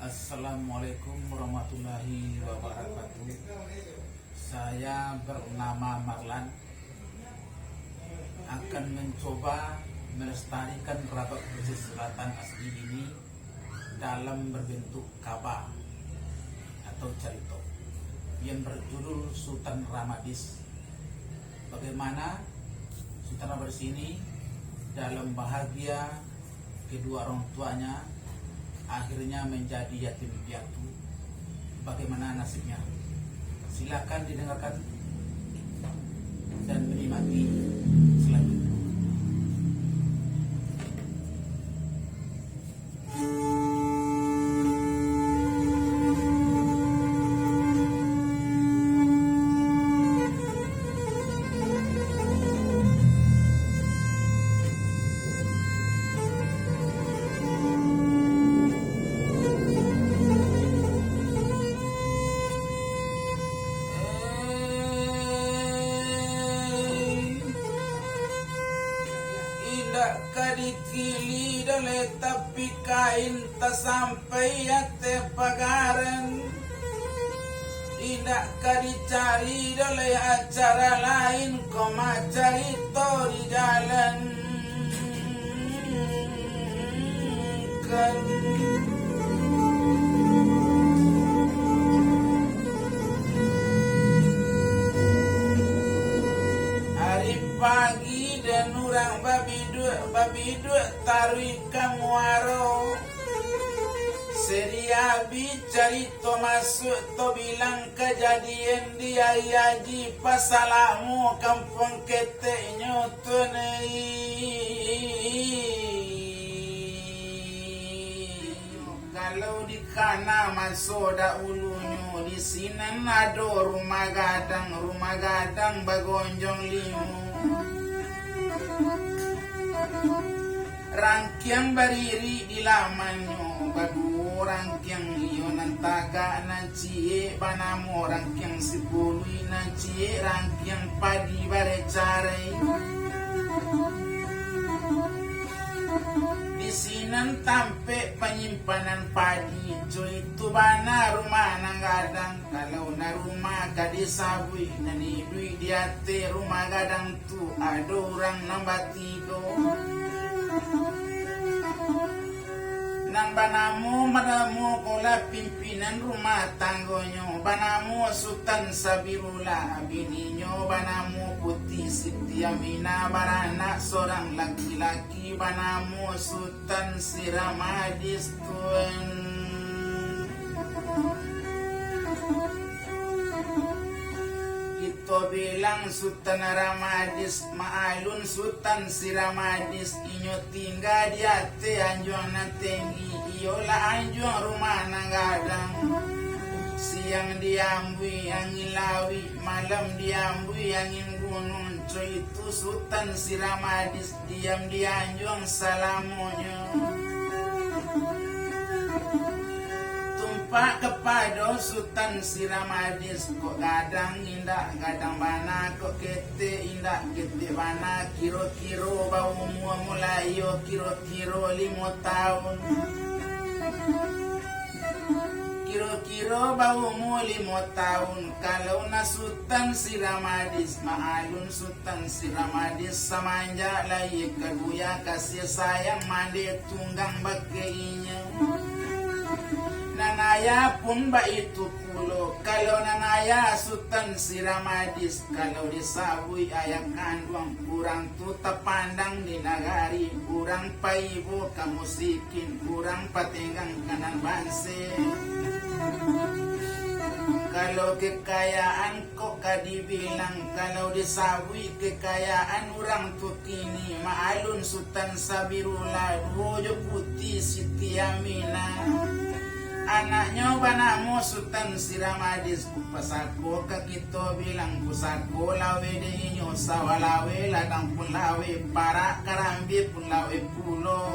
Assalamualaikum warahmatullahi wabarakatuh. Saya bernama Marlan, akan mencoba melestarikan kerabat pesisir selatan asli ini dalam berbentuk kaba atau carito yang berjudul Sultan Ramadis. Bagaimana Sultan Ramadis ini dalam bahagia kedua orang tuanya akhirnya menjadi yatim piatu. Bagaimana nasibnya? Silakan didengarkan dan menikmati selanjutnya. Kadikili dole tapi kain tak sampai ya te pagaran. Tidak kadicari dole acara lain koma carito di jalan kan. Hari pagi dan orang babi dua tarui kamuaro seria bicari to masuk to bilang kejadian dia yaji pasalamu kampung keteknya tunai. Kalau di kana masuk ulunya di sini ada rumah gadang bagonjong limu. Rangkiang bariri di lamanyo badu rangkiang iyo nantaga na cie banamo rangkiang sipului na cie rangkiang padi bare carai di sinan tampe penyimpanan padi jo itu bana rumah nanggadang kalau na rumah kadisabui na nidui diate rumah gadang tu ada orang nambatigo nang banamu madamu kola pimpinan rumah tanggonyo banamu Sultan Sabirullah bininyo banamu Putih Siti Aminah barana seorang laki-laki banamu Sultan Ramadis tuan. Ito bilang Sultan Ramadis maalun Sultan Ramadis inyo tinggal di ate anjuang na tinggi iyola anjuang rumah nanggadang siang diambui angin lawi malam diambui angin gunung co itu Sultan Ramadis diam di anjuang salamonyo Pak kepada Sultan Ramadis kok gadang indah gadang bana kok kete indah kete bana kiro-kiro bau mua mulai yo kiro-kiro 5 tahun kiro-kiro bau mu 5 tahun kalau na Sultan Ramadis maalun Sultan Ramadis samanja layak kaguya kasih sayang mande tunggang bakainya. Nanaya pun ba itu pulo kalau nanaya Sultan Ramadis kalau disabui ayak kandung kurang tu tepandang di nagari kurang paibo kamusikin kurang patenggang kanan banse kalau kekayaan kok kadibilang kalau disabui kekayaan orang tu kini maalun Sultan Sabirullah Bojo Putih Siti Aminah anaknya banamu Sultan Ramadis kupasako kakito bilang pusako lawe de inyo sawalawe ladang pulawe para karambi pulawe pulo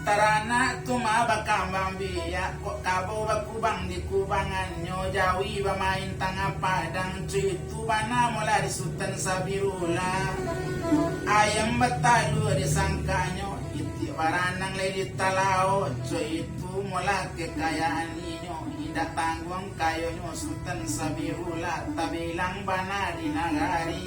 tarana tumaba kambang biya kok kabo bakubang di kubangan nyo jawi bamain tanga padang cuitu bana mula di Sultan Sabirullah ayam betalu di sangkanyo iti baranang lady talao coy itu mula kekayaan inyo tidak tanggung kayo nyo sultan sabihula tabilang bana di nagari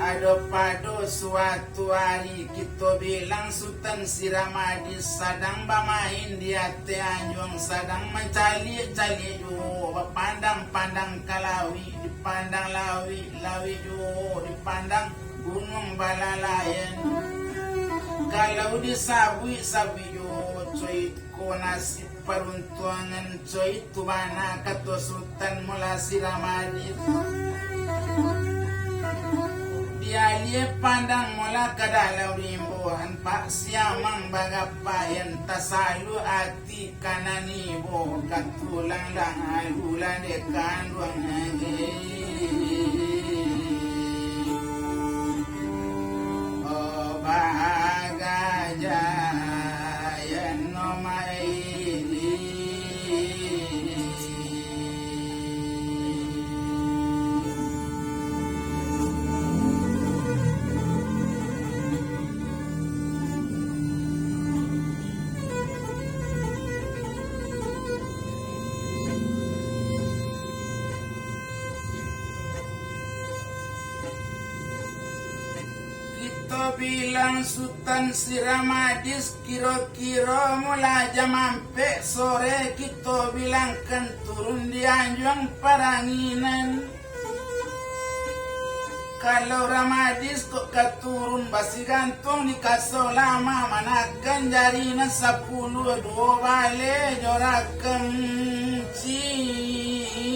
ado pado suatu hari kita bilang sultan si Ramadis sedang bermain di hati anjung sedang mencari-cari jo pandang-pandang kalawi dipandang lawi jo dipandang gunung balalayan kalau disabui jo coy ko nasib peruntungan coy tu bana kato sultan mula si Ramadis dia lihat pandang mula ke dalam rimbuan pak siamang bagapayan tasalu hati kanani bo katulang lang alulan dekan ruang nage oh bagajayan no maili bilang sultan si Ramadis kira-kira mula jam ampe sore kita bilangkan turun di anjung paranginan kalau Ramadis kok keturun basi gantung di kaso lama manakan jarina 10 2 bale jorakem cincin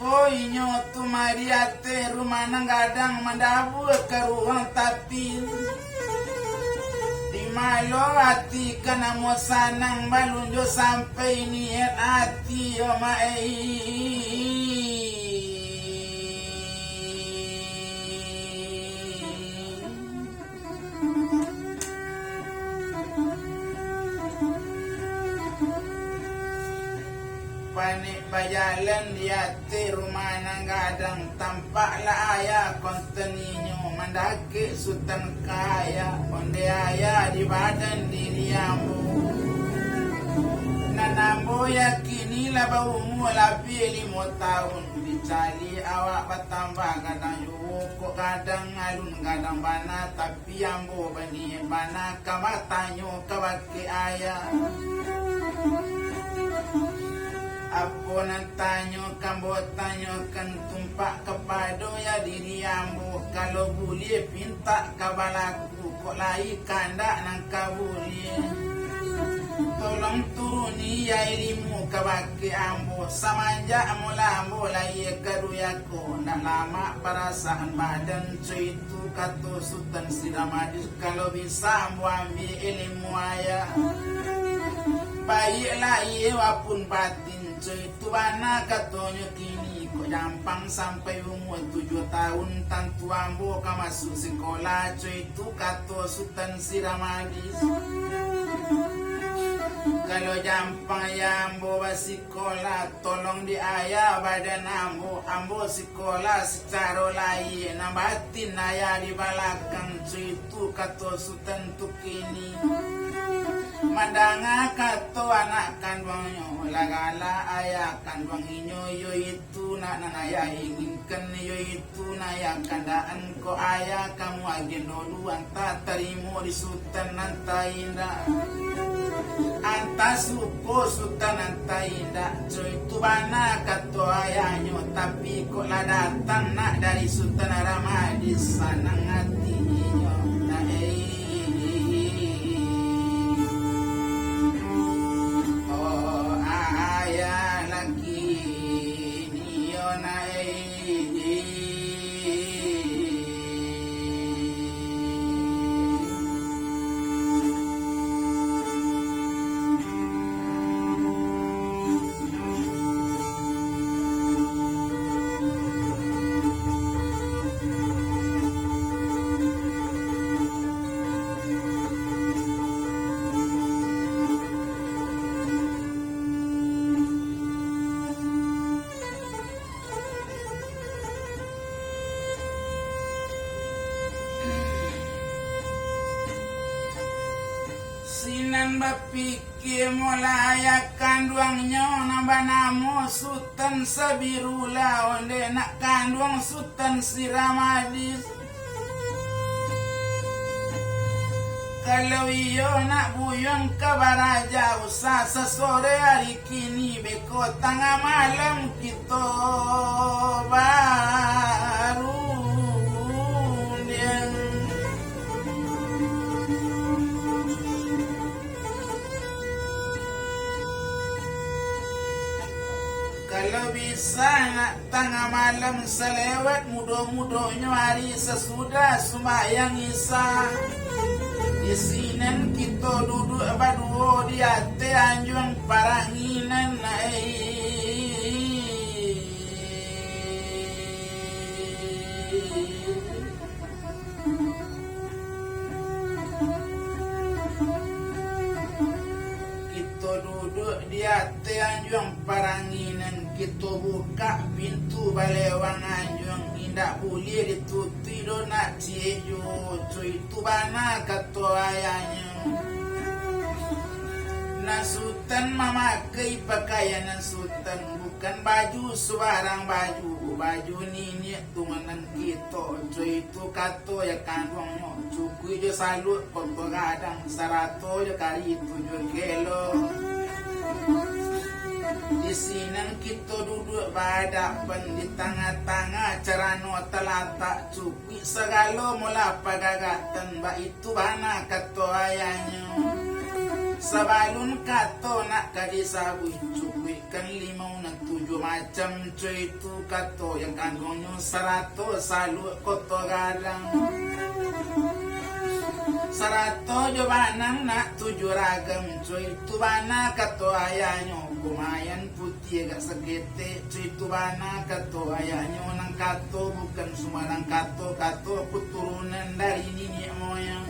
boy nyo tumariate rumah nang gadang mandabu ke ruang tapi di malo hati kana mo sanang balunjo sampai niat hati o mai panik bajalan di hati rumah nang gadang tampaklah ayah konten inyo mendaki sultan kaya onde ayah di badan diriamu nanambo yakinilah baumu lebih 5 tahun dicari awak bertambah kadang yuko kadang alun kadang bana tapi ambo bani bana kamatanyo kawaki ayah Apo nantanyo kambo tanyo kan tumpak kepado ya diri ambo kalau boleh pinta kabalaku kok lai kanda nang kabuli tolong turuni ya ilmu kabake ambo samanja mula ambo lai karuyako ndak lama perasaan badan cuy itu kato sultan si Ramadis kalau bisa ambo ambil ilmu ayah baiklah iya wapun batin coy tu bana katonyo kini kok gampang sampai umur 7 tahun tantu ambo ka masuk sekolah coy tu kato sultan si Ramadis kalau gampang ya ambo sekolah tolong di ayah badan ambo sekolah secara lain nambatin ayah di belakang coy tu kato sultan tu kini Madanga kato anak kandungnya lagala ayah kandung inyo yo itu nak nanaya inginkan yo itu naya kandaan ko ayah kamu agen dulu anta terimo di sultan anta indah anta supo sultan anta indah coy itu bana kato ayahnya tapi kok lah datang nak dari sultan Ramadis sanang hati inyo nah Sultan bapikir mulai kanduangnya nambah namo Sultan Sabirula onde nak kanduang Sultan Siramadis. Kalau iyo nak buyong ke baraja usah sesore hari kini beko tengah malam kita baru diang. Kalau bisa nak tengah malam selewat mudah-mudahnya hari sesudah sembahyang isya. Di sini kita duduk berdua di atas anjuang paranginan kita duduk di atas anjuang paranginan, kita buka pintu balewang anjuang. Tak boleh ditutupi do nak ciejo cuy itu bana kata ayahnya. Na Sultan memakai pakaian Sultan bukan baju sebarang baju ni tumanan kita cuy itu kata ya kandungnya cukup je salut kotor kadang 100 je kali 7 kilo. Di sini kita duduk berhadapan di tengah-tengah cerano telatak cukup segala mula pagagatan bak itu bana kata ayahnya. Sebelum kata nak kadi sabui cukup kan 5 7 macam cuy itu kata yang kandungnya 100 salut kota gadang. 100 jo banang nak 7 ragam cuy itu bana kata ayahnya. Kumayan putih agak segete cuy itu bana kata ayahnya. Nang kato bukan semua nang kato keturunan dari nenek moyang.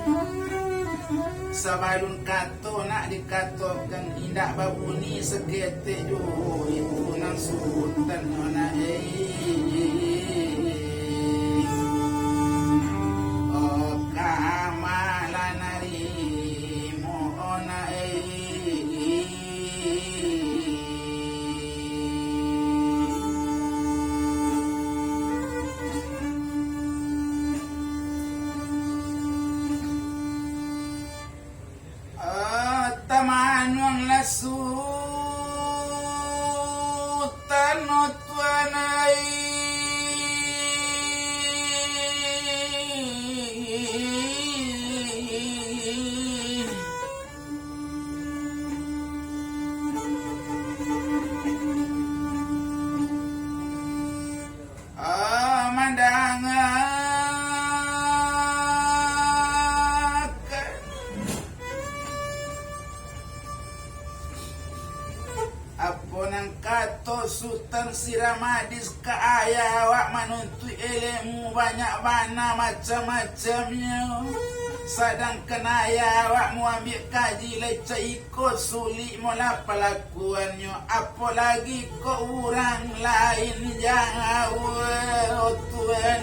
Sebelum kato nak dikatakan indak babuni segete jo itu nang Sultan nona Tamanong la Sultan Otwanay Sultan Siramadis ke ayah awak menuntut ilmu banyak bana macam-macamnya. Sedangkan ayah awak mau ambil kaji lecah ikut sulit mula pelakuannya. Apalagi kau orang lain jangan Tuhan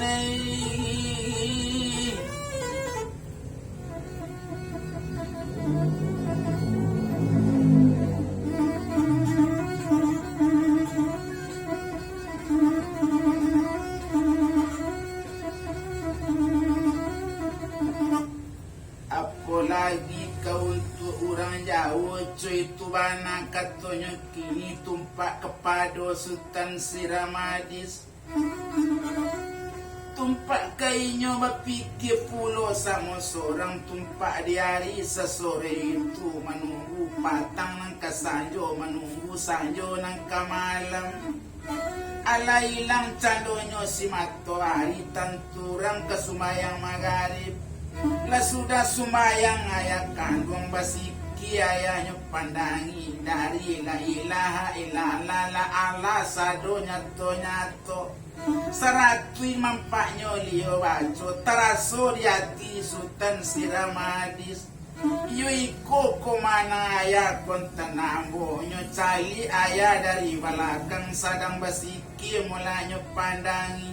lagi kau untuk orang jauh cuy itu bana katanya kini tumpak kepada Sultan Siramadis. Tumpak kainnya berpikir pulau sama seorang tumpak di hari sesore itu menunggu patang nang kasanjo menunggu sanjo nang kamalam. Alailang candonya si matahari tanturang kesumayang magarib. Lah sudah sumayang ayah kandung basiki ayahnya pandangi dari la ilaha illallah la Allah sado nyato saratui mampaknya liyo baco teraso di hati Sultan Siramadis. Iyo iko komana ayah kontanambo nyo cali ayah dari belakang sadang basiki mulanya pandangi.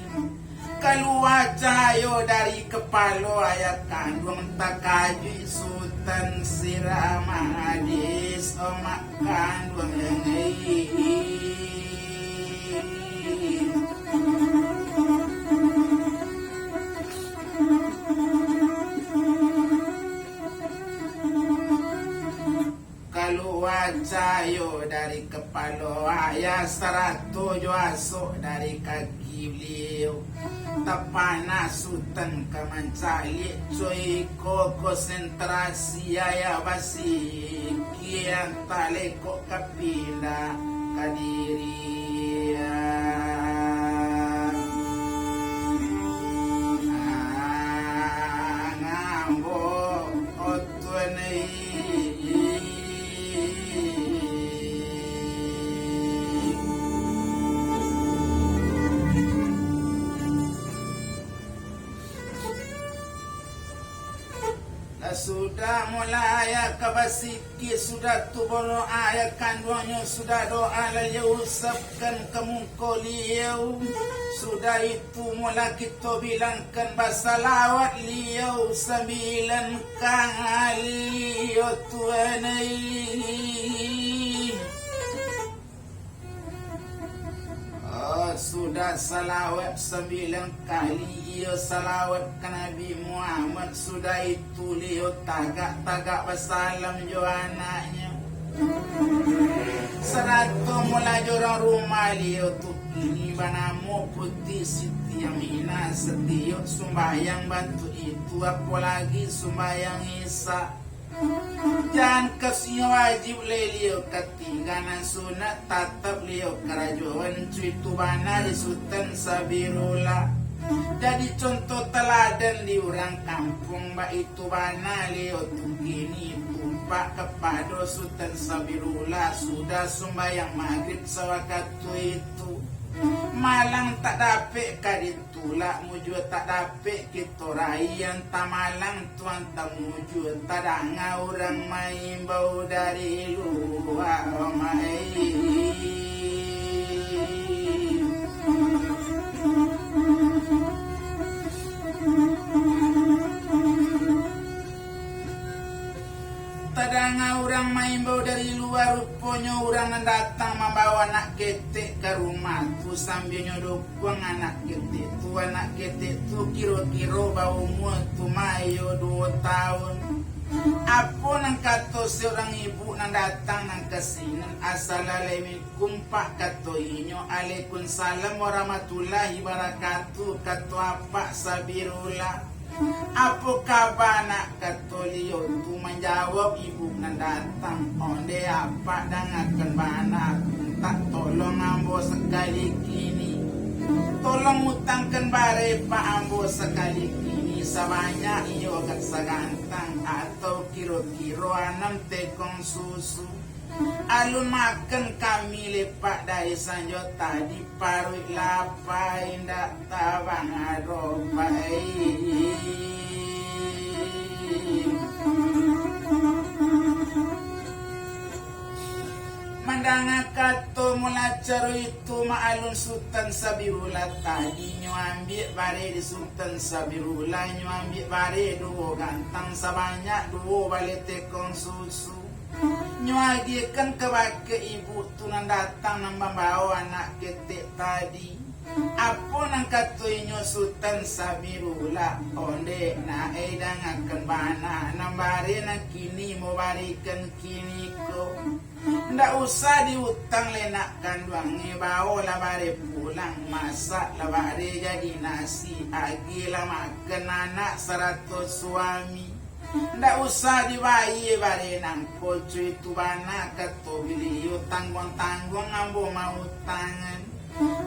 Keluar cahayo dari kepala ayah kandung tak kaji Sultan Siramadis omak kandung keluar cahayo dari kepala ayah 107 asuk dari kaki beliau tapana Sultan kamancali coy ko konsentrasi ayah basi kian tale ko kapinda kadiri ngambo otuanei sudah mulai kabasiki sudah tubono ayat kandungnya sudah doa lalu usapkan kemungkoliau sudah itu mulai kita bilangkan bahasa lawat liau 9 kali ya Tuhanai. Sudah salawat 9 kali ia salawat ke Nabi Muhammad sudah itu lihat tagak bersalam jo anaknya 100 mulai jorang rumah lihat tu ini banamu putih Siti Aminah setiap sumbayang bantu itu apalagi sumbayang Isa. Jangan kasih wajib lelio ketinggalan sunat tatap leo kerajuan cuitu bana di Sultan Sabirullah. Jadi contoh teladan di orang kampung mbak itu bana leo tukini tumpak kepada Sultan Sabirullah sudah sembahyang maghrib sewaktu itu. Malang tak dapet kaditulak mujud tak dapet kita rayan tamalang tuan tak mujud tak ada orang main bau dari luar main tadanga orang main bau dari luar rupanya orang datang membawa anak ketek ke rumah tu sambil nyodokong anak ketek tu kira-kira bau umur tu mayo 2 tahun apa nang kata seorang ibu nang datang nang kesinan assalamualaikum pak kata inyo Waalaikumsalam warahmatullahi wabarakatuh kata apa Sabirullah. Apa kabar nak katolio tu menjawab ibu nan datang onde apa dangakan bana tak tolong ambo sekali kini tolong utangkan bare pak ambo sekali kini sebanyak iyo kat sagantang atau kiro-kiro 6 tekong susu alun makan kami lepak dari sanjo tadi parut lapai ndak tabang aropai mandanga kato mula caro itu maalun Sultan Sabirullah tadi nyo ambil bare di Sultan Sabirullah nyo ambil bare 2 gantang sebanyak 2 balik tekong susu nyuagikan ke ibu tu nang datang nang membawa anak ketek tadi apa nang katoinyo Sultan Sabirullah onde na edang akan bana nang bare na kini mau barikan kini ko ndak usah diutang lenak kandwangi bawa lah bare pulang masak lah bare jadi nasi agi lah makan anak 100 suami. Ndak usah dibayi bare nang kocu itu bana kato beliau tanggung-tanggung ambo mau tangan.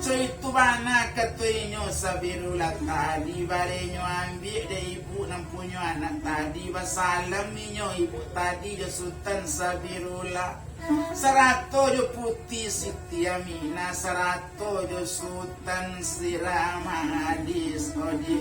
So itu bana kato inyo Sabirullah tadi bare nyo ambil de ibu nang punyo anak tadi basalam inyo ibu tadi jo Sultan Sabirullah. 100 jo putih Siti Aminah 100 jo Sultan Siramadis odi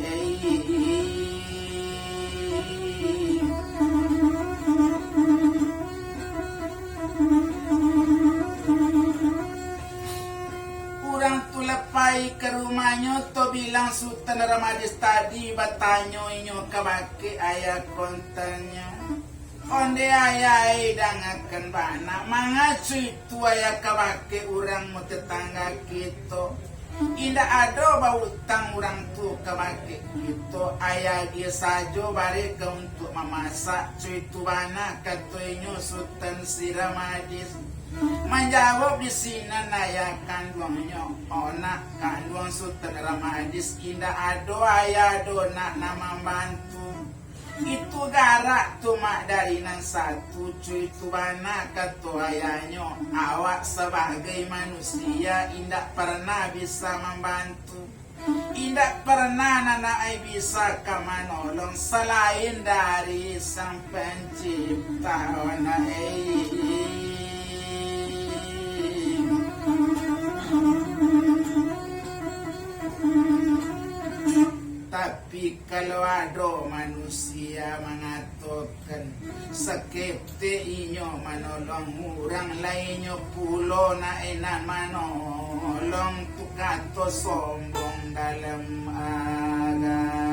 orang tu lepai sampai ke rumahnya to bilang Sultan Ramadis tadi batanyo inyo kabake ayah kontennya. Onde ayah dangakan bana mangacu itu ayah kabake urang mu tetangga kita. Indah ada bau utang orang tu kabake kita ayah dia sajo bare ke untuk memasak cuy tu bana katoinyo Sultan si Ramadis. Menjawab di sini naya kandungnya onak kandung Sultan Ramadis indah ado ayah do nak nama bantu itu garak tu mak dari nan satu cuy tu bana kata ayahnya awak sebagai manusia indah pernah bisa membantu indah pernah nana ai bisa kamanolong selain dari sang pencipta wana Tapi kalau ada manusia mengatakan sekepte inyo manolong orang lainnya pulo na enan manolong tu kato sombong dalam agama.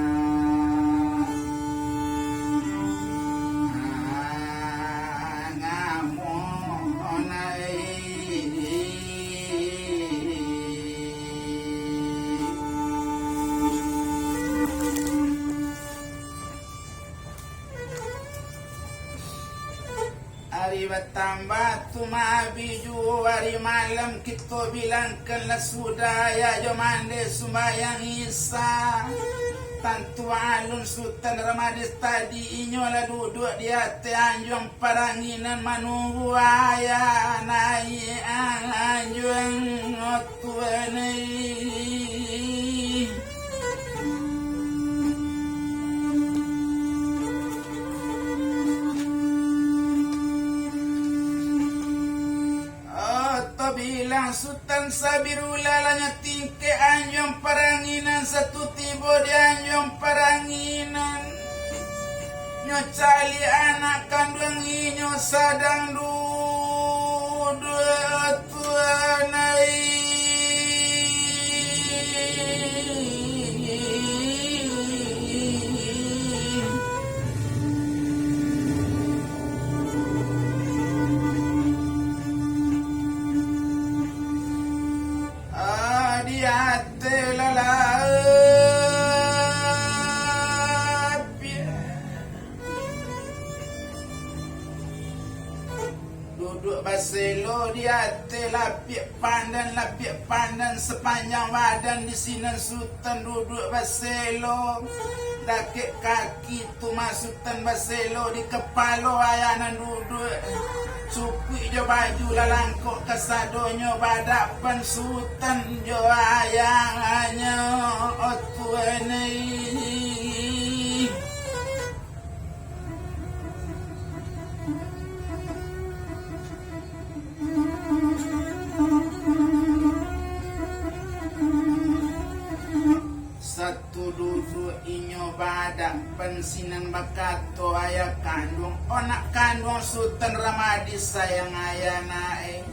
Hari bertambah tu mabiju hari malam kita bilangkanlah sudah ya jomande sembahyang Isa. Tantu alun Sultan Ramadis tadi inyolah duduk di atas anjung paranginan menunggu ayah naik anjung otuanai. Bilang Sultan Sabirulalanya tingke anjong paranginan satu tibo di anjong paranginan nyocali anak kandung inyo sadang duduk tuanai. Duduk baselo dia lapik pandan sepanjang badan di sini Sultan duduk baselo. Dakik kaki tu masukan baselo di kepala ayanan duduk. Cukui jo baju lalangkok kesadonyo badapan Sultan jo ayahnya otuanai. Satu duduk inyo badak pensinan bakato ayah kandung onak kandung Sultan Ramadis sayang ayah nae.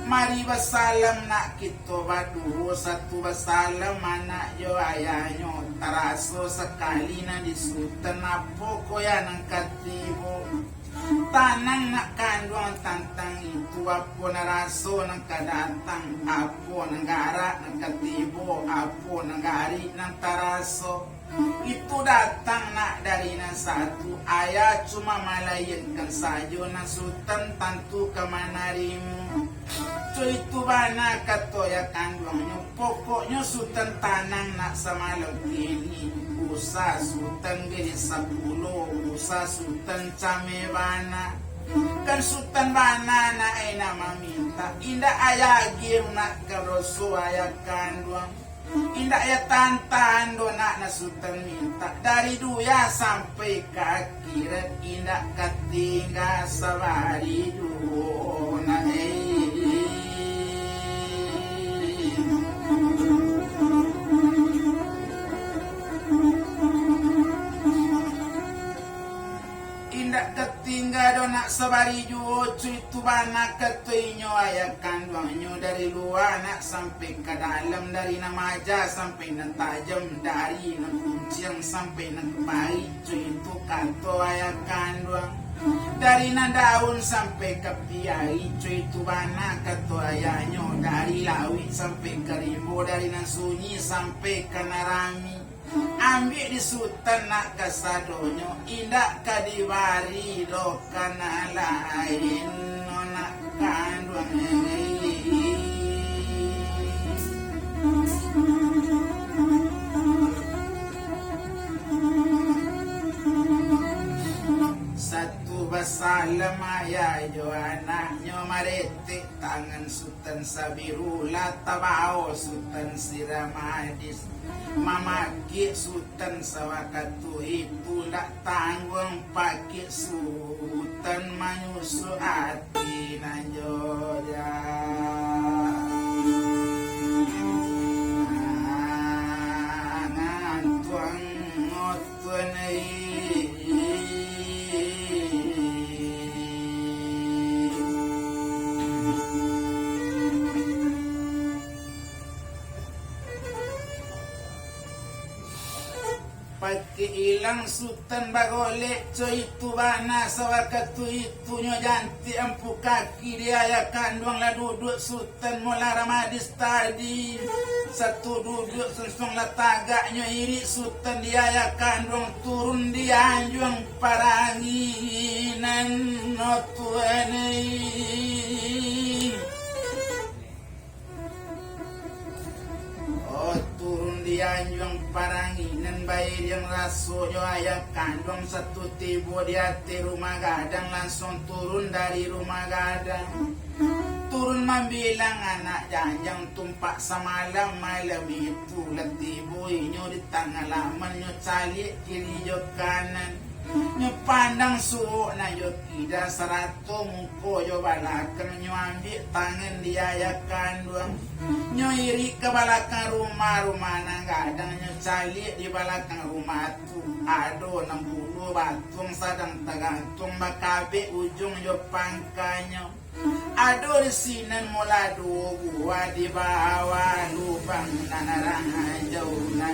Mari basalam nak kita badu satu basalam anak jo ayahnya taraso sekali na di Sultan apo koya nang katibo. Tanang nak kandung tantang itu apo naraso nang kadatang apo negara nang katibo apo negari nang taraso itu datang nak dari nang satu ayat cuma malayankan sajo nang Sultan tantu kemanarimu. Cuy itu bana katoya kandungnya pokoknya Sultan tanang nak semalam ini usa Sultan beri 10 usa Sultan came bana kan Sultan bana na ay nama minta indah ayah game nak kerosu ayah kandung indah ayah tantando nak na Sultan minta dari duya sampai ke akhirat indah ketinggal sabari duo na ketinggal do nak sabari juo cuy tu bana katuinyo ayah kandungnya dari luar nak sampai ke dalam, dari nama aja sampai nak tajam, dari nak kuncang sampai nak kepari, cuy tu kato ayah kandung. Dari na daun sampai ke piai, cuy tu bana kato ayahnya, dari lawi sampai ke rimbo, dari na sunyi sampai ke narami. Ambil di sultan nak kasadonyo, indak kadibari do kana lain nak kandung satu basalam ayah jo anaknya marete tangan sultan sabirula tabao sultan siramadis mamaki sultan sawakatu itu tak tanggung pakai sultan manyusu hati nanjoja ngantuang ngotunai pakai ilang sultan bagolek coy itu bana sawakatu itu nyo janti empu kaki dia ya kandung lah duduk sultan mula ramadis tadi satu duduk sensong lah tagaknya iri sultan dia ya kandung turun dia anjung paranginan no tuanai yang paranginan bayi yang rasoyo ayah kandung satu tibo di hati rumah gadang langsung turun dari rumah gadang turun membilang anak janjang tumpak semalam malam itu letibo inyo di tengah laman nyo calik kiri jo kanan nyo pandang suuk na yo tidak serato muko yo balakang nyo ambil tangan dia ya kandung nyo iri ke balakang rumah nang gadang nyo calik di balakang rumah tu ado 60 batung sadang tagantung makabe ujung yo pangkanyo ado di sini mula dua gua di bawah lubang nanarang jauh na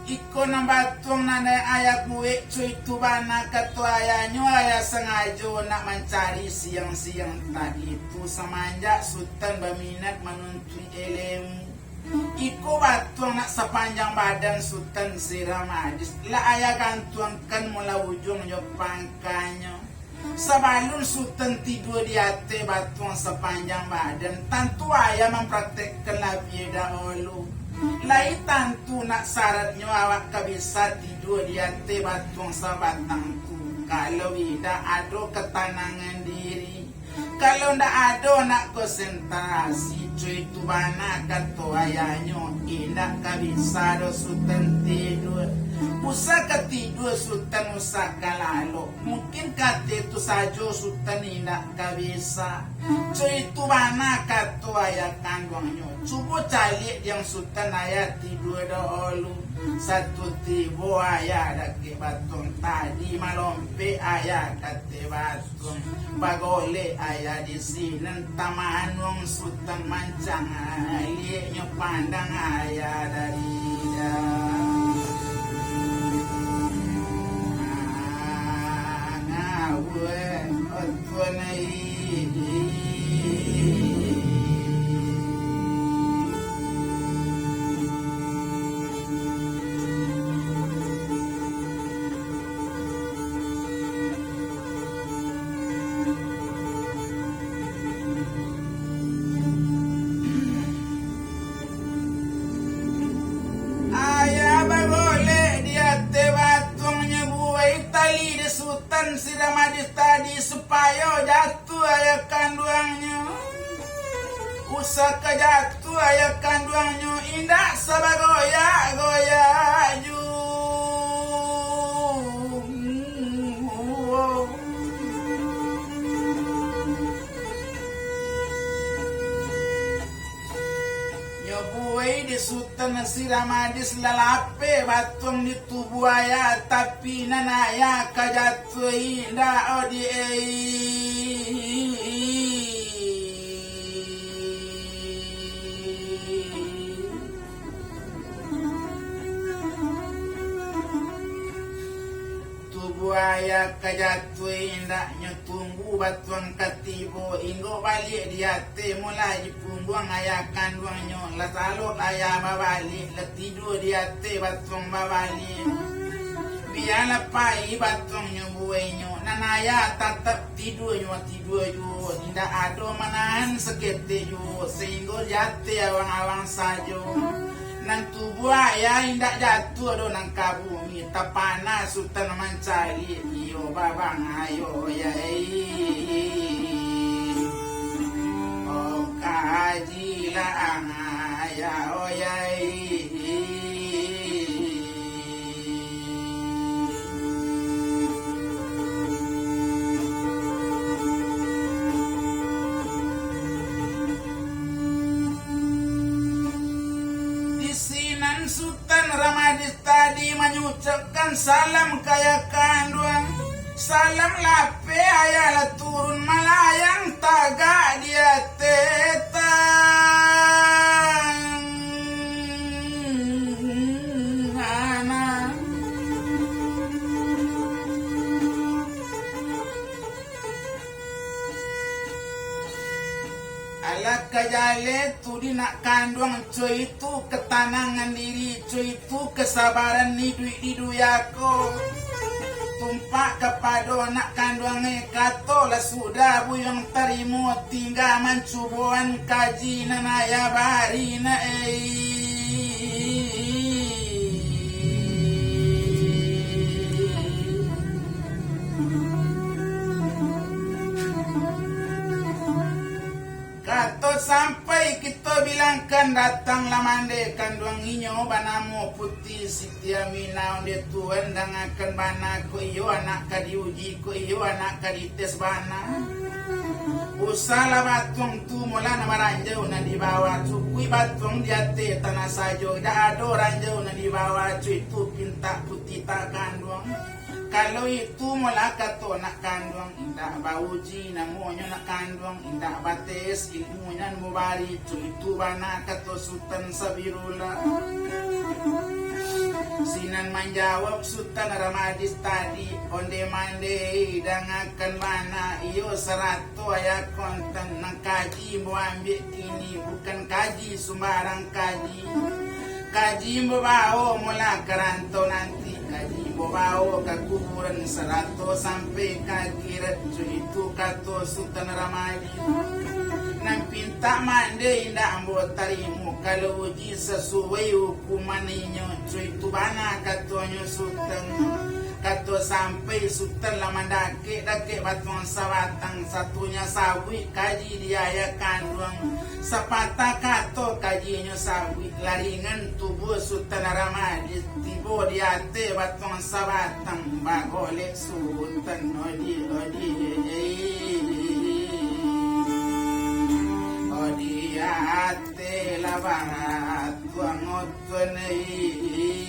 Iko nang batuang nanay ayah gue cuy tu bana katu ayahnya ayah sengaja nak mencari siang-siang tadi itu semenjak sultan berminat menuntut ilmu. Iko batuang nak sepanjang badan sultan siramadis lah ayah gantuangkan mula ujung yo pangkanya. Sebelum sultan tidur di hati batuang sepanjang badan, tentu ayah mempraktekkan lebih dahulu. Lai tantu nak syaratnya awak bisa tidur di hati batuang sabatang tu. Kalau tidak ada ketenangan diri, kalau ndak ada nak konsentrasi, cuy tu bana kata ayahnya indak bisa do sultan tidur. Usaha ketidur sultan usaha lalu, mungkin kata itu saja sultan indak bisa. Cuy tu bana kata ayah kandungnya, coba cari yang sultan ayah tidur dahulu. Satu tibo ayah dake batung tadi malompe ayah kate batung bagole ayah di sini taman wong sultan mancang lieknya pandang ayah dari ngawe otuanai sultan siramadis tadi supaya jatuh ayah kandungnya. Usah jatuh ayah kandungnya indah sabagoya ju. Nyobuai di tapi sultan si Ramadis lalape batung di tubuh ayah tapi nanaya kajatu indah odi buaya kajatu indahnya tunggu batuang katibo inggo balik dia te mulai pungguang ayah kandungnya la salok ayah babali la tidur dia te batuang babali biarlah pai batuangnya buenyo nanaya tetap tidur yo tidak ada manahan sekete yo sehingga jate awang-awang sajo nang tubuh ayah indak jatuh do nang kabumi tapana sultan mencari iyo babang ayo ya oh kajilah angaya oh ya Sultan Ramadis tadi mengucapkan salam kaya kanduang salam lape ayalah turun malayang taga dia tetang anak ala kajale tu di nak kandung cuy itu ketanangan diri cuy itu kesabaran hidup yako tumpak kepada nak kandungnya kato lah sudah buyang terima tinggal mencubuan kaji nanaya bari na Kato sampai kita bilangkan datanglah mande kanduang inyo banamo putih sitia minau de tuan dangakan bana ko iyo anak ka diuji ko iyo anak ka dites bana usala batung tu mula na maranjau na di bawah cukui batung diate tanah sajo da ado ranjau na di bawah cuy tu pinta putih tak kanduang kalau itu mula kato nak kandung indah bauji namonyo nak kandung indah bates ilmunya mubari itu bana kato sultan sabirullah sinan menjawab sultan Ramadis tadi onde mande dangakan bana iyo serato ayah konten nang kaji mau ambil kini bukan kaji sembarang kaji mau bawa mula kerantau nanti kaji bawa ke kuburan 100 sampai kakirat itu kato sultan Ramadis nang pinta mande indah ambo tarimu kalau uji sesuai hukuman inyo itu bana katonyo sultan kato sampai sultan lama dake batuang sabatang satunya sawi kaji dia ya kandung sepatah kato kajinya sawi laringan tubuh sultan Ramadis tibo dia te batuang sabatang bagolek sultan odi ate la barat tuang otwenei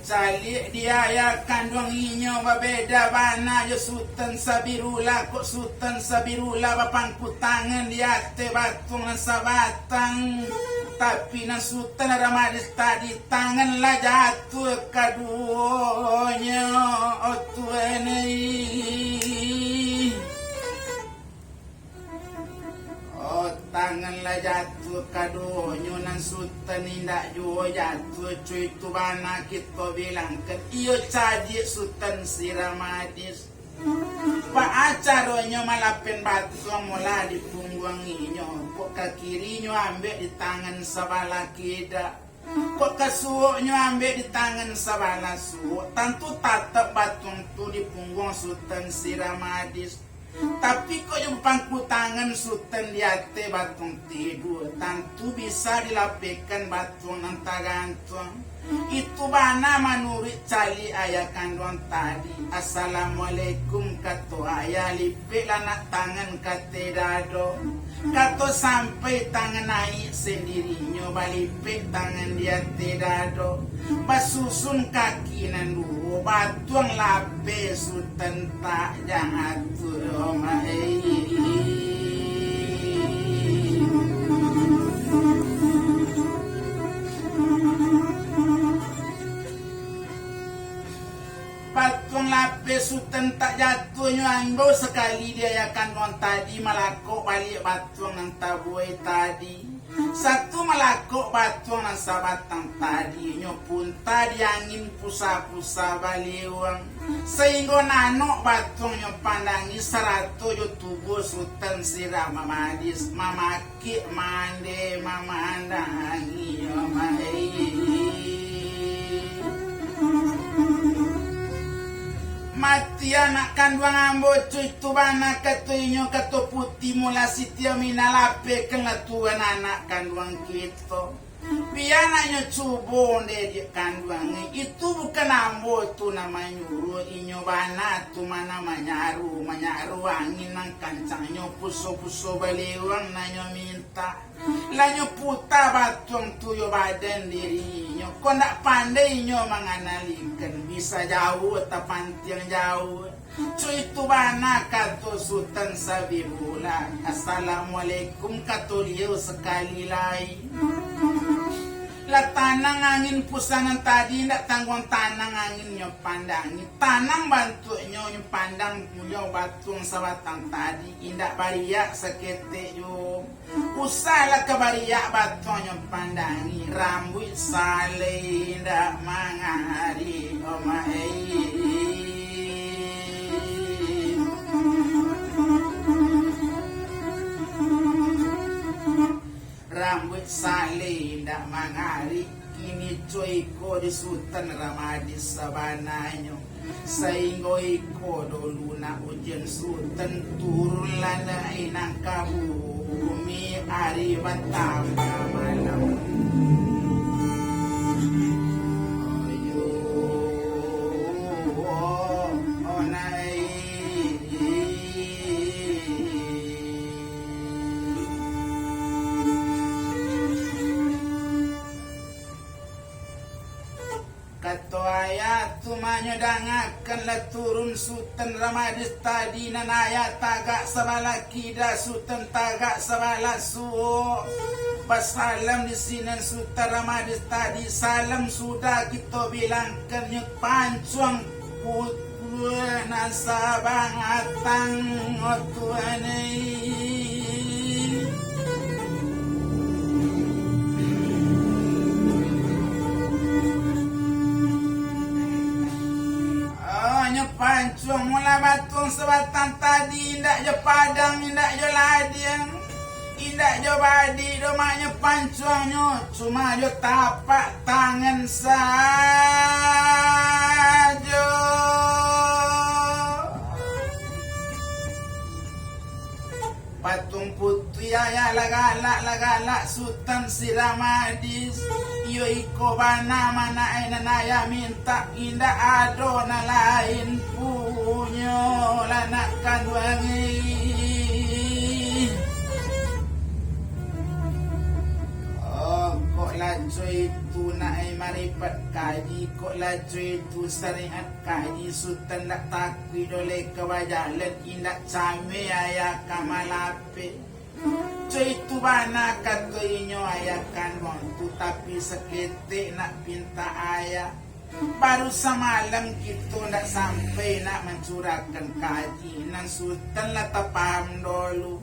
Calik dia ya kandung inyo babeda bana yo sultan sabirula kok sultan sabirula bapangku tangan dia te batung na sabatang tapi na sultan Ramadis tadi tangan lah jatuh kaduanya tangan lah jatuh kadonyo nan sultan indak juo jatuh cuy tu bana kita bilangkan iyo caji sultan si Ramadis pak acaronyo malapen batu mula di punggung inyo kok kakirinyo ambek di tangan sabala kida kok kasuoknyo ambek di tangan sabala suok tentu tatap batung tu di punggung sultan si Ramadis tapi kok yung pangku tangan sultan di ate batung tidur tentu bisa dilapikan batung ng tagantung Itu bana menurut cali ayah kandung tadi. Assalamualaikum kato ayah lipik lanak tangan kate dado. Kato sampai tangan naik sendirinya balipik tangan dia te dado. Basusun kaki nandu batuang lape sultan tak jangan tuh Patong lapis sultan tak jatuhnya anggo sekali dia akan non tadi malakok balik batuang nang tabuai tadi. Satu malakok batuang nang sabatang tadi nyopun tadi angin pusa-pusa baliwang. Sehingga nanok batuang nyopandangi serato yo tubuh sultan sirah mamadis mamaki mande mamandangi yo mati anak kandung ambo cuy tu bana katoinyo kato putih mula sitia minalape kena tuan anak kandung kita. Biananya cubo dia kandung itu bukan ambo tu nama nyuruh inyo bana tu mana manyaru angin nang kancangnya puso baliwang nanyo minta. Lanyo puta batuang tuyo badan dirinya. Kau nak pandai nyo menganalikan bisa jauh tapantiang jauh. Cuy tu bana kato sultan sabibula. Assalamualaikum kato liu sekali lagi. Lah tanang angin pusangan tadi ndak tanggung tanang angin nyo pandangi. Tanang bantu nyo pandang nyo batuang sabatang tadi indak bariak sekete yo. Usalah kebariak batuang nyo pandangi rambut sale indak mangari rambut sale ndak mangari kini cuy ko di sultan ramadis sabananyo sehingga iko dulu na ujian sultan turun lana inang kabumi hari pertama malam. Kato ayat tumanyo dangakan la turun sultan ramadis tadi nan ayat tagak sabala kida sultan tagak sabala suo. Pasalam di sini sultan ramadis tadi salam sudah kita bilangkan nyuk pancuang putuan nasabang atang otuanai. Pancuang mula batuang sebatang tadi indak je padang indak je ladang indak je badi domaknya pancuangnya cuma je tapak tangan saja. Patung putih ayah lagalak sultan siramadis iyo iko bana mana ena naya minta indah ado na lain punya lanak kandwangi. Oh kok lajo itu naik maripat kaji kok lajo itu syariat kaji sultan nak takwi dole kewajalan indak came ayah kamalape. Cuy tu bana kato inyo ayah kan montu tapi sekete nak pinta ayah. Baru semalam kita nak sampai nak mencurahkan kaji nan sultan lah tak paham dulu.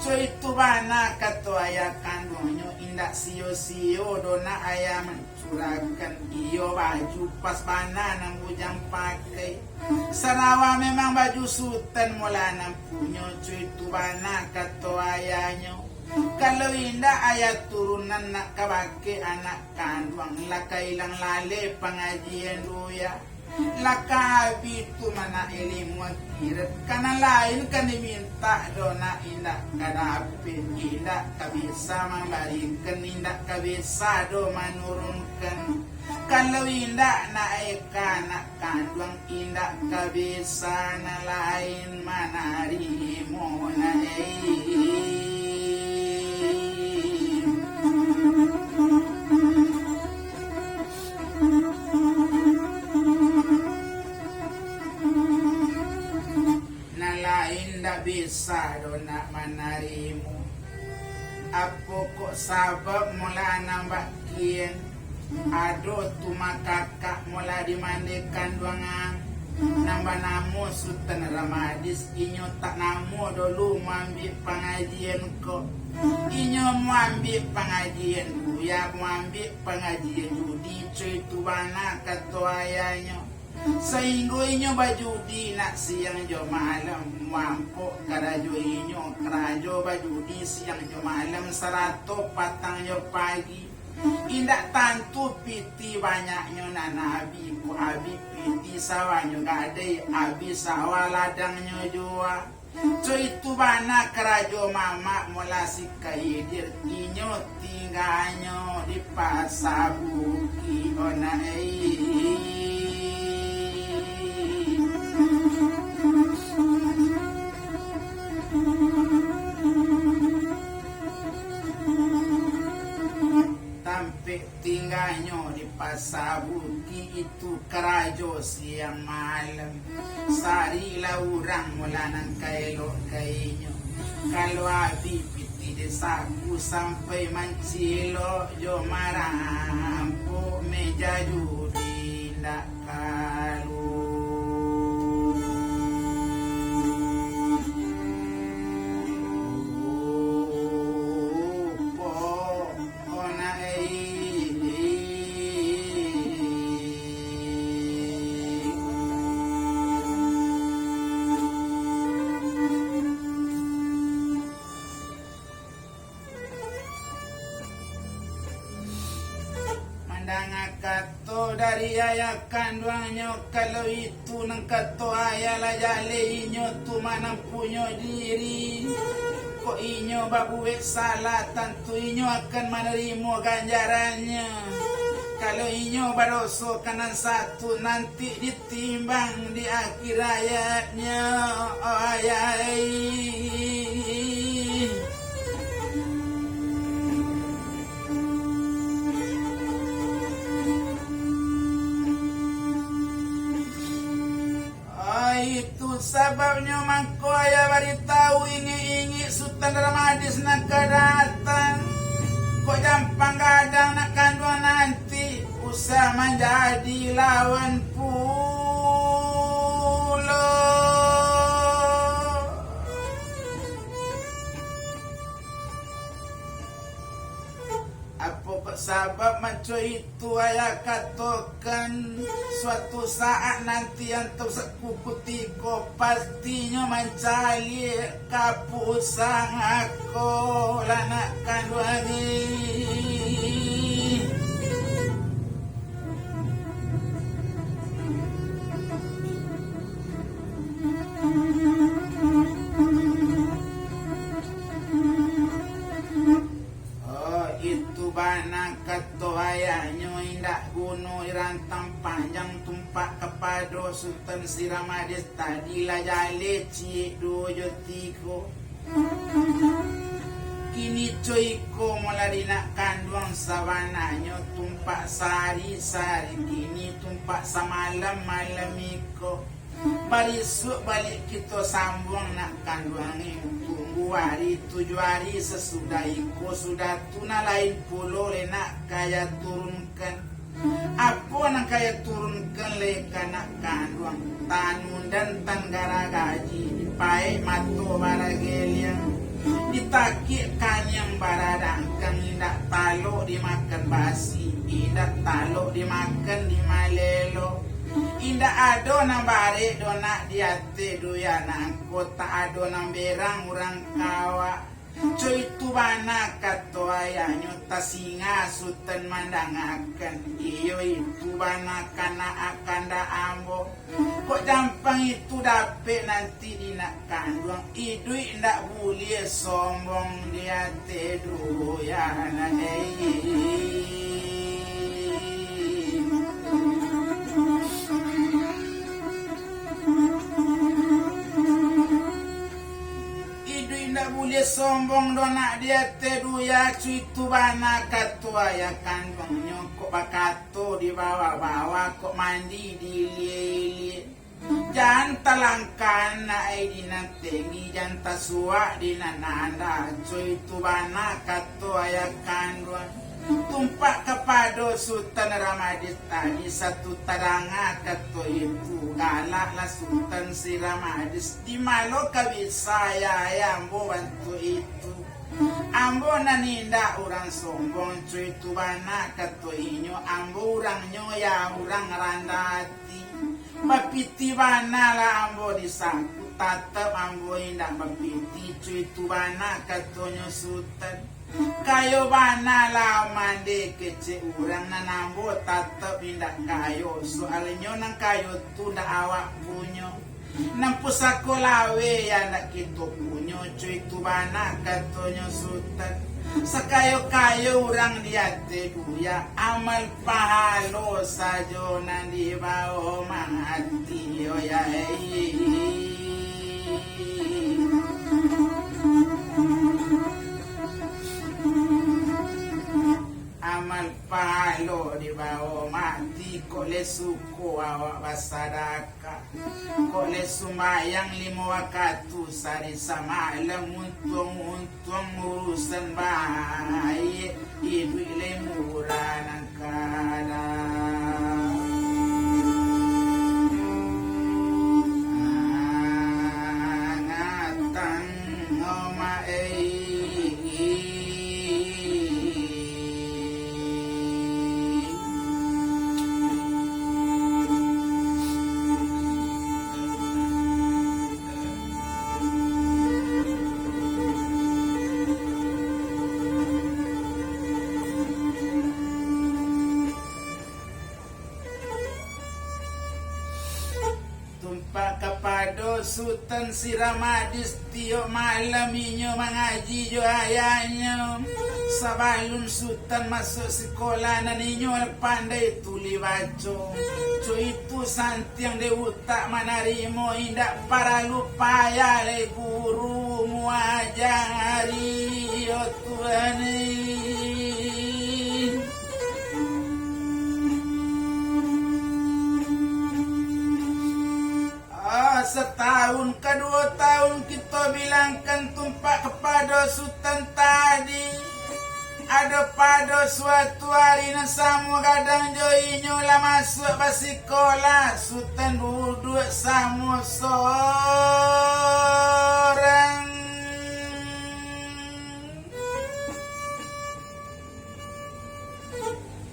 Cuy tu bana kato ayah kan monyo indak sio-sio dona ayah mencurahkan iyo baju pas bana nang bujang pakai. Sarawa memang baju sultan mula nang punya cuy tu bana kato ayahnya. Kalau indah ayah turunan nak kabake anak kandung laka ilang lale pengajian doya. Laka abitu mana ilmu kirat karena lain kan diminta dona indah kadapin indah kabisa memberikan indah kabisa do menurunkan kalau indak naika nak kandung indak kabisa na lain manarimo na na lain dak bisa do nak manarimo. Apo kok sabab mula nambah kien ado tuma kakak mula dimandikan duangan nambah namo Sultan Ramadis inyo tak namo dulu mambi pengajian ko inyo mambi pengajian buya mambi pengajian judi cuy tu bana kato ayahnya sehingga inyo baju di nak siang jo malam mampu karajo inyo karajo baju di siang jo malam 100 patang jo pagi indak tantu piti banyaknya na nabi ku abi piti sawahnya gade abi sawah ladangnya jua cuy tu bana karajo mama mula sikaidir inyo tinggalnya di pasabuki ona sampai tinggalnya di pasabuki itu kerajo siang malam sarilah orang mulanan kailo kainyo kalau abi piti desaku sampai mancilo jo marampo meja judi ndak kalu kato dari ayah kandungnya kalau itu nang kato ayah lah jale inyo tu mana punya diri kok inyo babuwe salah tentu inyo akan menerima ganjarannya kalau inyo badoso kanan satu nanti ditimbang di akhir hayatnya oh ayah itu sababnya mangko ayah beritahu ingi-ingi Sultan Ramadis nak kedatang kok jampang gadang nak kandung nanti usah menjadi lawan pulo apa sebab macam itu ayah katakan suatu saat nanti untuk sepupu tiko pastinya mencari kapusang aku lanak kandungan bana kato ayahnya indak gunung rantang panjang tumpak kepada Sultan si Ramadis tadilah jale cik dojo tiko kini coiko mulai nak kandung sabananya tumpak sari-sari kini tumpak samalam malam iko barisuk balik kita sambung nak kandung tunggu hari 7 hari sesudah iko sudah tuna lain pulau nak kaya turunkan apa nak kaya turunkan leka nak kandung tanun dan tanggara gaji dipae mato barageliang ditakikkan yang baradangkan indak talo dimakan basi indak talo dimakan di malelo indah ado nang bare dona diate doyana kota ado nang berang urang kawa coy tu bana kato ayahnya tasinga Sultan mandangakan iyo itu bana kana akan da ambo kok gampang itu dapet nanti dinak kandung idui ndak boleh sombong diate doyana tidak boleh sombong dona dia teduya cuy tu bana katua ya kandung nyokok bakato di bawah-bawah kok mandi di lilit. Jangan talangkan na ay di natengi jangan tasua di nananda cuy tu bana katua ya kandung. Tumpak kepada Sultan Ramadis tadi satu taranga kato itu galak lah Sultan si Ramadis di malo kabisa ya ambo bantu itu ambo naninda orang sombong cuy tu bana kato inyo ambo orangnya ya orang randati mapiti bana lah ambo disangkut tatap ambo indah mapiti cuy tu bana katonyo Sultan. Kayo bana lah mande kece urang nanambo tatap indah kayo soalnya nang kayo tu dah awak punyo nang pusako lawe ya nak kita punyo cuy tu bana katonyo Sultan sakayo-kayo urang dia teduya amal pahalo sajo nang di bawah mangati oh ya amal palo di bawah mati kok le suku awak basadaka kok le sumayang 5 waktu sari samalam untung urusan baik ibu le murah nang kada ngatang ngoma kepada Sultan si Ramadis tiok malam inyo mengaji jo ayahnya sabalun Sultan masuk sekolah na ninyo pandai tuli baco co itu santiang de utak manarimo indak para lupa ya le guru muajari yo Tuhan setahun ke 2 tahun kita bilangkan tumpak kepada Sultan tadi ada pada suatu hari nasamu kadang joinyo lah masuk basikola Sultan duduk sama seorang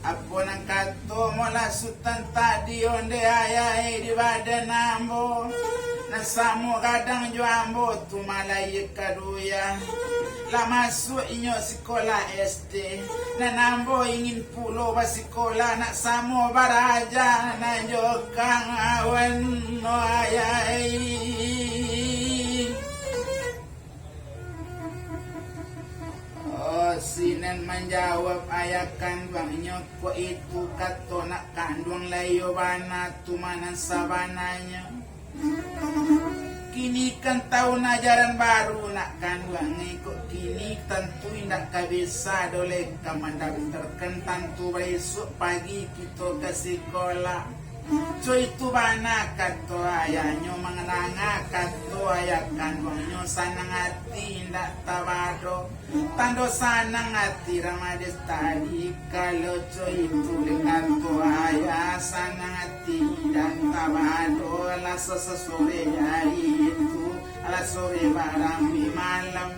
apa nang kato mola Sultan tadi onde ayah di badan ambo nasamu kadang jo ambo tu malai kaduya la masuk inyo sekolah SD dan ambo ingin pulo ba sekolah nak samo baraja na jo kang awan no ayah sinan menjawab ayakan bangnya ko itu kato nak kandung layo bana tumanan sabananya kini kan tahun ajaran baru nak kandung kok kini tentu indak kabisa dole kamandaftarkan tentu besok pagi kita ke sekolah so itu bana kato ayahnya mengenanga kato ayah kandungnya sanang hati indak tabado tando sanang hati Ramadis tadi kalau so itu dengan to ayah sanang hati dan tabado ala sesore hari itu ala sore barang di malam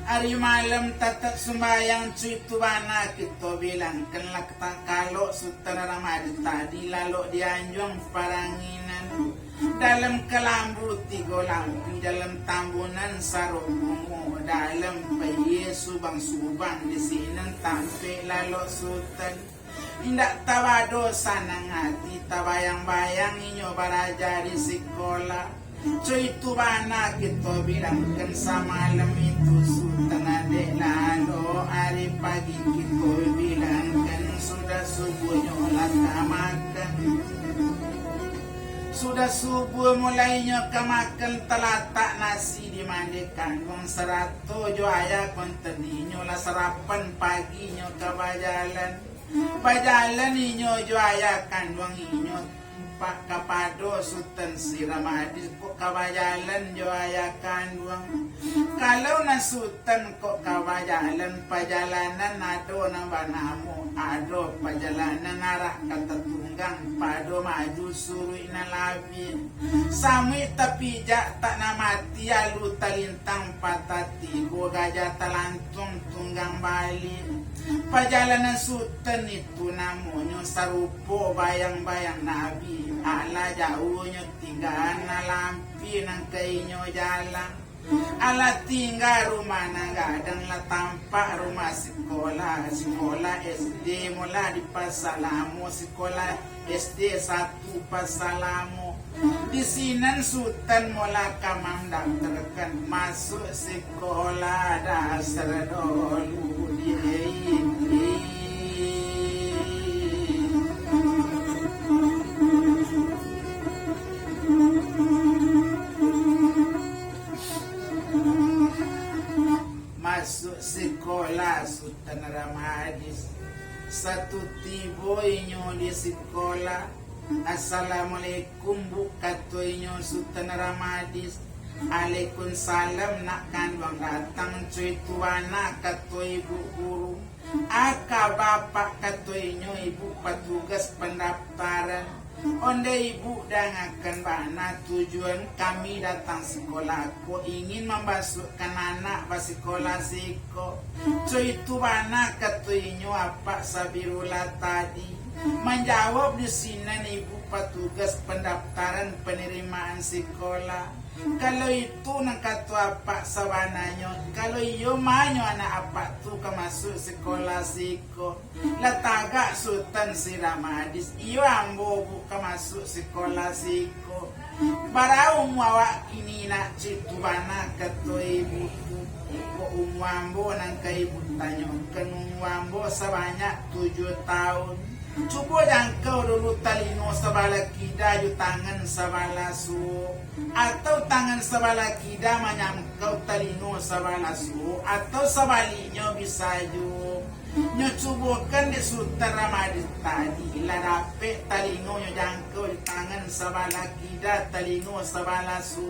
hari malam tatap sembayang cuitu bana kita bilang kenlah kalau Sultan Ramadis tadi lalu dianjung paranginan dalam kelambu 3 lampu dalam tambunan sarungu dalam bayi subang-subang di sini tampil lalu Sultan indak tabado sanang hati tabayang-bayang inyo baraja di sekolah cuy itu bana kita bilangkan samalam itu Sultan adek lalu hari pagi kita bilangkan sudah subuhnya laka makan Sudah subuh mulainya kemakan telatak nasi dimandikan wong serato jo ayah konteninya lah sarapan paginya ke bajalan inyo jo ayah kan wong inyo pak kapado sultan si Ramadis kok kabajalan jo ayah kan wong kalau na sultan kok kabajalan pajalanan ado na banamu ado pajalanan arah kata tunggang pado maju surui na labi sami tapi jak tak na mati alu talintang patati go gajah talantung tunggang balik pajalanan sultan itu namanya sarupo bayang-bayang nabi ala jauhnya tinggal na lampi nang kainyo jalan ala tinggal rumah nagadang la tampak rumah sekolah SD mula di Pasalamu sekolah SD 1 Pasalamu di sinan sultan mula kamandang terkan masuk sekolah dasar dulu di masuk sekolah Sultan Ramadis satu tibo inyo di sekolah assalamualaikum buka to inyo Sultan Ramadis Waalaikumsalam nak kan bang datang cuy tuana kato ibu guru aka bapak kato inyo ibu petugas pendaftaran onde ibu dan akan bana tujuan kami datang sekolah ko ingin memasukkan anak ke sekolah siko cuy itu bana kato inyo apa sabirula tadi menjawab di sini ibu petugas pendaftaran penerimaan sekolah kalau itu nang katu apa sawananya kalau iyo manyo anak apa tu ka masuk sekolah siko lataga Sultan si Ramadis iyo ambo buka masuk sekolah siko barau muawa ini nak citu bana katu ibu ko umwambo nang kai butanyo kan umwambo sebanyak 7 tahun coba jangkau dulu talino sabala kida ju tangan sabala su atau tangan sabala kida menyangkau talino sabala su atau sabalinya bisa ju nyo cubokan di Sultan Ramadis tadi larape talino nyo jangkau di tangan sabala kida talino sabala su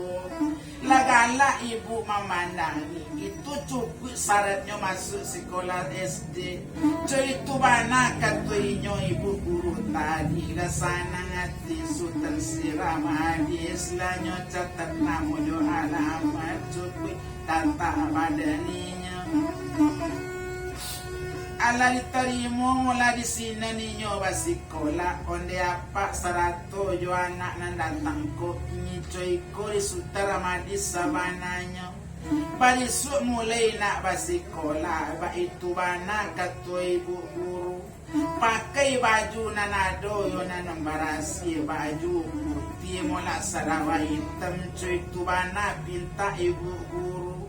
lagala ibu memandangi itu cukup syaratnya masuk sekolah SD cuy itu bana katuinyo ibu guru tadi rasana ngati Sultan si Ramadis lanyo catat namonyo alamat cukup tata badaninya ala ditarimo mula di sini ninyo basikola onde apa sarato jo anak nan datang ko nyicoy ko di Sultan Ramadis sabananya balisuk mulai nak basikola ba itu bana kato ibu guru pakai baju nanado yo nanambarasi baju putih mula sarawa hitam cuy itu bana pinta ibu guru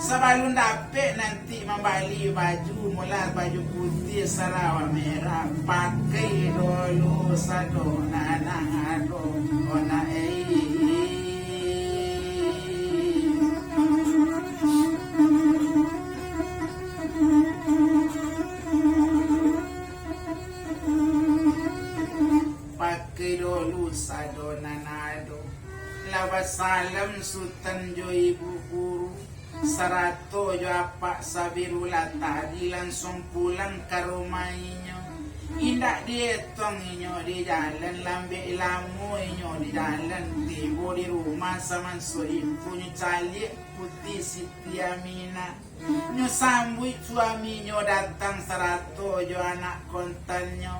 sebelum dapet nanti membali baju mula baju putih sarawa merah pakai dulu sadona nangado ona pakai dulu sadona nado lawas salam Sultan jo ibu guru sarato jo apa sabirula tadi langsung pulang ke rumahnya indak dietong inyo di jalan lambe ilamu inyo di jalan tibo di rumah sama soipu nyo calik putih Siti Aminah nyo sambut suami nyo datang sarato jo anak kontannya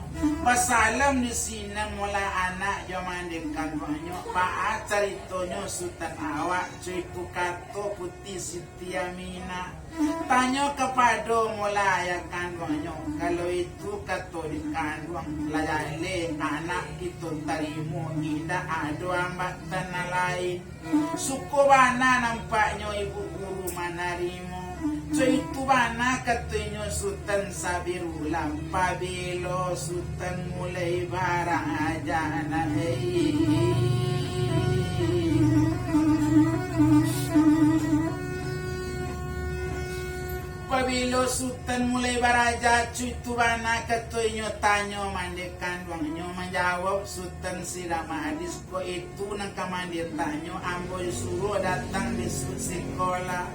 basalam di sini mula anak jo mandikan banyo paat caritonyo Sultan awak cuy kato putih Siti Aminah tanyo kepada mula ya kandungnya kalau itu kato di kandung layale anak itu tarimo tidak ada hambatan lain suku bana nampaknya ibu guru manarimo cuy itu bana katanya Sultan Sabirullah pabilo Sultan mulai barang aja na Apabila sultan mulai baraja cuitu bana katoinyo tanyo mandekan duangnyo menjawab sultan sirama hadis ko itu nang kamandir tanyo amboy suruh datang besok sekolah.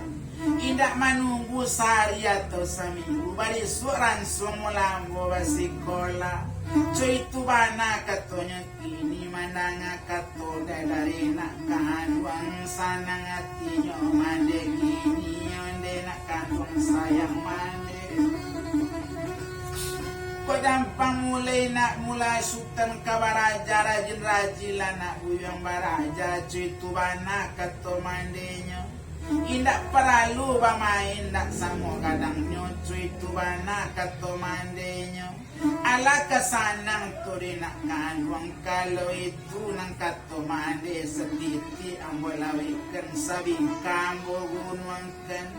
Indak menunggu sehari atau seminggu barisuk langsung mulambo sekolah. Cuitu bana katonya kini mandanga kato dari nak kahanduang sanang hatinya mande kini nak kandung sayang mande. Kau dampang mulai sultan ke baraja rajin nak buyang baraja cuitu bana kato mandenya. Indak perlu bermain dak samo kadangnya cuitu bana kato mandenya. Ala kesanang tu nak kandung kalau itu nang kato mande sediti ambo lawikan sabing kambo gunungkan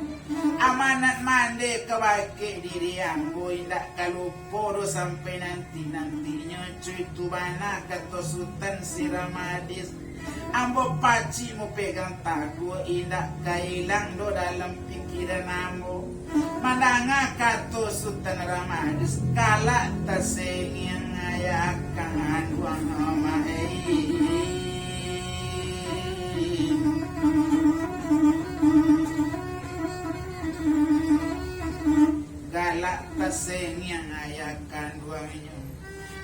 amanat mande kebake diri ambo indak kalau poro sampai nantinya cuitu bana kato sultan siramadis ambo paci mau pegang tagu indak kailang do dalam pikiran ambo. Mandanga kato sultan ramadis kala tasengin ayah kanduang mahei. Galak tasengin ayah kanduangnya.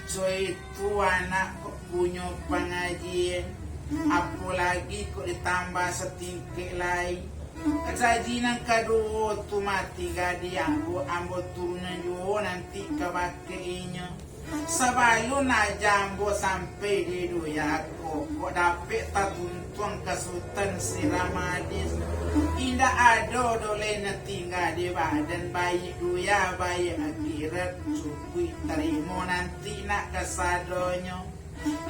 So itu anak punya pengajian. Apalagi kok ditambah setingkik lain. Kejadian kedua tu mati gadi ambo turunan jo nanti kebakainya. Sebelum najambo sampai di doyako kok dapet tatuntuang ke sultan siramadis. Indah ada dole tinggal di badan bayi doya bayi akhirat cukui terima nanti nak kesadonyo.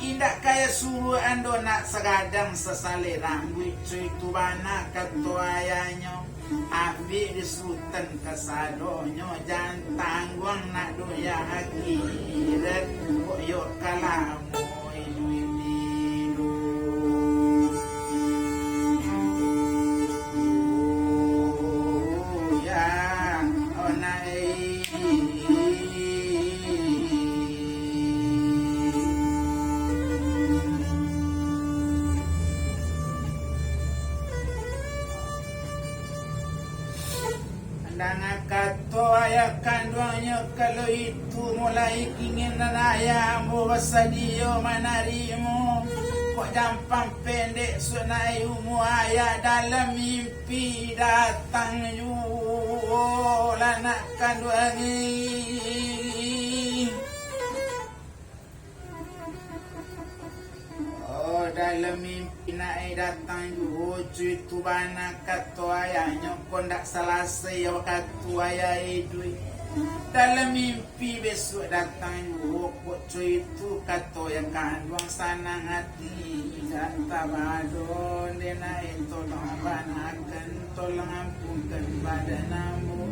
Indak kaya suruh ando nak segadang sesale rambut cuitu bana kato ayahnya ambil di sultan kesadonyo jangan tangguang nak doya akhirat koyok kalamu Nanga kato ayah kanduannya kalau itu mulai ingin ayah ambo basadio manarimu kok dampang pendek sunai umu ayah dalam mimpi datang yu lanak kanduangi. Dalam mimpi naik datang juga cuitu bana kato ayahnya kau ndak selesai ya kato ayah itu. Dalam mimpi besok datang juga kau cuitu kato yang kandung sanang hati tidak tabadon dia naik tolong banakan tolong ampunkan badan namu.